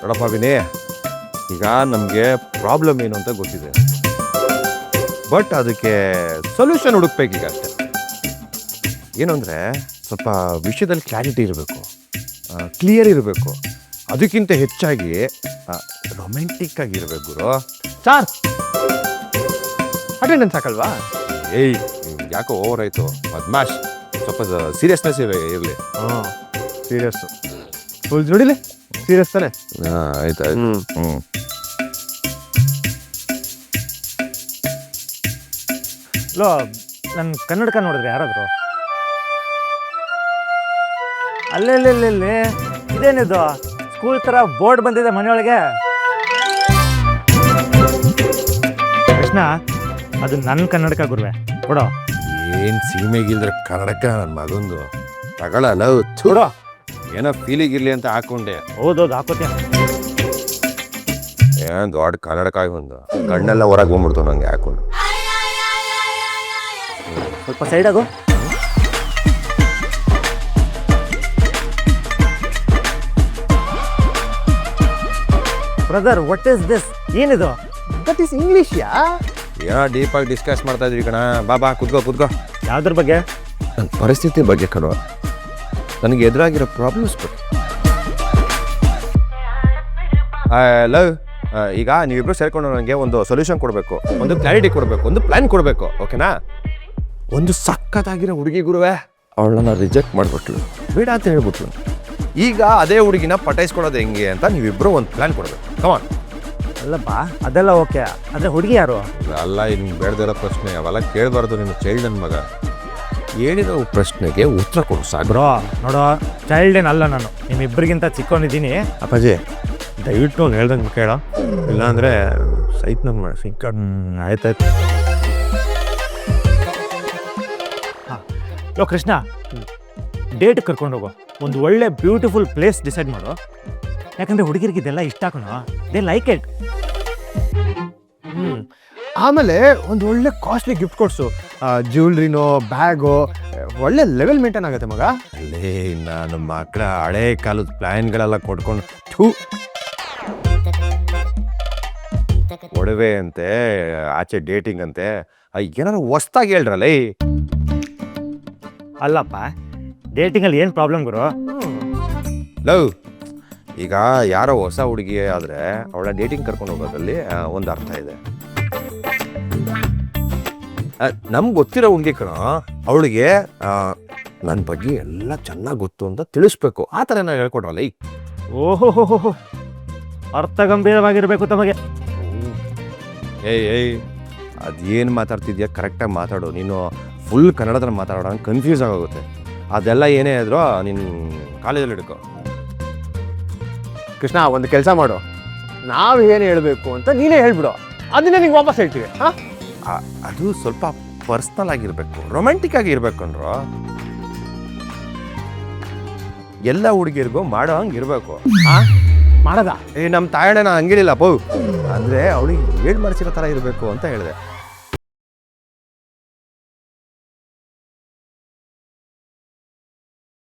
ನೋಡಪ್ಪ ವಿನಯ್, ಈಗ ನಮಗೆ ಪ್ರಾಬ್ಲಮ್ ಏನು ಅಂತ ಗೊತ್ತಿದೆ, ಬಟ್ ಅದಕ್ಕೆ ಸೊಲ್ಯೂಷನ್ ಹುಡುಕ್ಬೇಕೀಗ ಅಷ್ಟೆ. ಏನು ಅಂದರೆ ಸ್ವಲ್ಪ ವಿಷಯದಲ್ಲಿ ಕ್ಲಾರಿಟಿ ಇರಬೇಕು, ಕ್ಲಿಯರ್ ಇರಬೇಕು, ಅದಕ್ಕಿಂತ ಹೆಚ್ಚಾಗಿ ರೊಮ್ಯಾಂಟಿಕ್ ಆಗಿರ್ಬೇಕು ಗುರು. Sir attendance ಹಾಕಲ್ವಾ? ಏಯ್ ಯಾಕೋ ಓವರ್ ಆಯಿತು ಬದ್ಮಾಶ್, ಸ್ವಲ್ಪ ಸೀರಿಯಸ್ನೆಸ್ ಇರಲಿ. ಹಾಂ ಸೀರಿಯಸ್ಸು ಫುಲ್ ಜೋಡಿಲಿ ಸೀರಿಯಸ್ ತಾನೆ? ಆಯ್ತು ಆಯ್ತು. ಲೋ ನನ್ನ ಕನ್ನಡಕ ನೋಡಿದ್ರೆ ಯಾರಾದ್ರು? ಅಲ್ಲೇ ಇದೇನಿದು ಸ್ಕೂಲ್ ಥರ ಬೋರ್ಡ್ ಬಂದಿದೆ ಮನೆಯೊಳಗೆ. ಕೃಷ್ಣ ಅದು ನನ್ನ ಕನ್ನಡಕ ಗುರುವೆ, ಕೊಡೋ. ಏನು ಸೀಮೆಗಿಲ್ದ್ರೆ ಕನ್ನಡಕ ನನ್ನ ಮಗಂದು ತಗೊಳ್ಳಲ್ಲ. ಕೊಡೋ. ಏನೋ ಫೀಲಿಂಗ್ ಇರಲಿ ಅಂತ ಹಾಕೊಂಡೆ. ಹೌದೌದು ಹಾಕೋತೀಯ. ಏನು ದೊಡ್ಡ ಕನ್ನಡಕ ಆಗಿ ಒಂದು ಕಣ್ಣೆಲ್ಲ ಹೊರಗೆ ಬಂದ್ಬಿಡ್ತು ನಂಗೆ ಹಾಕೊಂಡು. ಸ್ವಲ್ಪ ಸೈಡ್ ಆಗು. Brother what is this? ಏನಿದು? ದಟ್ ಈಸ್ ಇಂಗ್ಲಿಷ್ ಯಾ? ಏನೋ ಡೀಪಾಗಿ ಡಿಸ್ಕಸ್ ಮಾಡ್ತಾ ಇದ್ವಿ ಕಣ. ಬಾ ಕುತ್ಕೋ. ಯಾವ್ದ್ರ ಬಗ್ಗೆ? ನನ್ನ ಪರಿಸ್ಥಿತಿ ಬಗ್ಗೆ ಕಣೋ, ನನಗೆ ಎದುರಾಗಿರೋ ಪ್ರಾಬ್ಲಮ್ಸ್ ಬಗ್ಗೆ. ಲವ್, ಈಗ ನೀವಿಬ್ರು ಸೇರ್ಕೊಂಡು ನನಗೆ ಒಂದು ಸೊಲ್ಯೂಷನ್ ಕೊಡಬೇಕು, ಒಂದು ಕ್ಲಾರಿಟಿ ಕೊಡಬೇಕು, ಒಂದು ಪ್ಲ್ಯಾನ್ ಕೊಡಬೇಕು, ಓಕೆನಾ? ಒಂದು ಸಖತ್ತಾಗಿರೋ ಹುಡುಗಿ ಗುರುವೆ, ಅವಳನ್ನ ರಿಜೆಕ್ಟ್ ಮಾಡಿಬಿಟ್ಲು, ಬೇಡ ಅಂತ ಹೇಳ್ಬಿಟ್ಲು. ಈಗ ಅದೇ ಹುಡುಗಿನ ಪಟಾಯಿಸ್ಕೊಡೋದು ಹೆಂಗೆ ಅಂತ ನೀವಿಬ್ರು ಒಂದು ಪ್ಲ್ಯಾನ್ ಕೊಡಬೇಕು. ಕಮಾನ್. ಅಲ್ಲಪ್ಪ ಅದೆಲ್ಲ ಓಕೆ, ಆದರೆ ಹುಡುಗಿ ಯಾರು? ಅಲ್ಲ, ಇನ್ನು ಬೇಡದಿರೋ ಪ್ರಶ್ನೆ ಅವೆಲ್ಲ ಕೇಳಬಾರ್ದು. ನಿನ್ನ ಚೈಲ್ಡ್ ನನ್ನ ಮಗ, ಹೇಳಿರೋ ಪ್ರಶ್ನೆಗೆ ಉತ್ತರ ಕೊಡು ಸಾಕು. ಬ್ರೋ ನೋಡೋ, ಚೈಲ್ಡ್ ಏನಲ್ಲ ನಾನು, ನಿಮ್ಮಿಬ್ಬರಿಗಿಂತ ಚಿಕ್ಕವನಿದ್ದೀನಿ. ಅಪ್ಪಾಜಿ ದಯವಿಟ್ಟು ಅವ್ನು ಹೇಳ್ದಂಗೆ ಕೇಳ, ಇಲ್ಲಾಂದರೆ ಸೈಟ್ ನಂಗೆ ಮಾಡಿಸಿ. ಆಯ್ತಾಯ್ತು. ಹಾಂ ಲೋ ಕೃಷ್ಣ, ಡೇಟ್ ಕರ್ಕೊಂಡೋಗು, ಒಂದು ಒಳ್ಳೆ ಬ್ಯೂಟಿಫುಲ್ ಪ್ಲೇಸ್ ಡಿಸೈಡ್ ಮಾಡು. ಯಾಕಂದರೆ ಹುಡುಗಿರಿಗೆ ಇದೆಲ್ಲ ಇಷ್ಟ ಕಣೋ, ದೇ ಲೈಕ್ ಇಟ್. ಆಮೇಲೆ ಒಂದು ಒಳ್ಳೆ ಕಾಸ್ಟ್ಲಿ ಗಿಫ್ಟ್ ಕೊಡ್ಸು, ಜ್ಯುವೆಲ್ರಿನೋ ಬ್ಯಾಗೋ, ಒಳ್ಳೆ ಲೆವೆಲ್ ಮೇಂಟೈನ್ ಆಗುತ್ತೆ ಮಗ. ಅಲ್ಲೇ ನಾನು ಮಕ್ಕಳ ಹಳೆ ಕಾಲದ ಪ್ಲ್ಯಾನ್ಗಳೆಲ್ಲ ಕೊಡ್ಕೊಂಡು ಒಡವೆ ಅಂತೆ, ಆಚೆ ಡೇಟಿಂಗ್ ಅಂತೆ, ಏನಾರು ಹೊಸ್ದಾಗಿ ಹೇಳ್ರಲ್ಲ. ಅಲ್ಲಪ್ಪ ಡೇಟಿಂಗಲ್ಲಿ ಏನು ಪ್ರಾಬ್ಲಮ್ ಗುರು? ಲವ್, ಈಗ ಯಾರೋ ಹೊಸ ಹುಡುಗಿ ಆದರೆ ಅವಳ ಡೇಟಿಂಗ್ ಕರ್ಕೊಂಡು ಹೋಗೋದ್ರಲ್ಲಿ ಒಂದು ಅರ್ಥ ಇದೆ. ನಮ್ಗೆ ಗೊತ್ತಿರೋ ಹುಡುಗಿ ಕಣ, ಅವಳಿಗೆ ನನ್ನ ಬಗ್ಗೆ ಎಲ್ಲ ಚೆನ್ನಾಗಿ ಗೊತ್ತು ಅಂತ ತಿಳಿಸ್ಬೇಕು. ಆ ಥರ ನಾವು ಹೇಳ್ಕೊಡ್ರಲ್ಲ. ಓಹೋ, ಅರ್ಥ ಗಂಭೀರವಾಗಿರಬೇಕು ತಮಗೆ. ಏಯ್ ಅದೇನು ಮಾತಾಡ್ತಿದ್ಯಾ ಕರೆಕ್ಟಾಗಿ ಮಾತಾಡು. ನೀನು ಫುಲ್ ಕನ್ನಡದಲ್ಲಿ ಮಾತಾಡೋಣ, ಕನ್ಫ್ಯೂಸ್ ಆಗೋಗುತ್ತೆ. ಅದೆಲ್ಲ ಏನೇ ಇದ್ರೂ ನೀನು ಕಾಲೇಜಲ್ಲಿ ಹಿಡ್ಕೊ. ಕೃಷ್ಣ ಒಂದು ಕೆಲಸ ಮಾಡು, ನಾವು ಏನು ಹೇಳಬೇಕು ಅಂತ ನೀನೇ ಹೇಳ್ಬಿಡು, ಅದನ್ನೇ ನಿಂಗೆ ವಾಪಸ್ ಹೇಳ್ತೀವಿ. ಹಾಂ, ಅದು ಸ್ವಲ್ಪ ಪರ್ಸ್ನಲ್ ಆಗಿರ್ಬೇಕು, ರೊಮ್ಯಾಂಟಿಕ್ ಆಗಿರ್ಬೇಕು ಅಂದ್ರು. ಎಲ್ಲ ಹುಡುಗಿರ್ಗೂ ಮಾಡೋ ಹಂಗೆ ಇರಬೇಕು. ಮಾಡದ ನಮ್ಮ ತಾಯಣ್ಣ ಹಂಗೇಳಿಲ್ಲ ಪೋ, ಅಂದರೆ ಅವಳಿಗೆ ಹೇಳಿ ಮಾಡಿಸಿರೋ ಥರ ಇರಬೇಕು ಅಂತ ಹೇಳಿದೆ.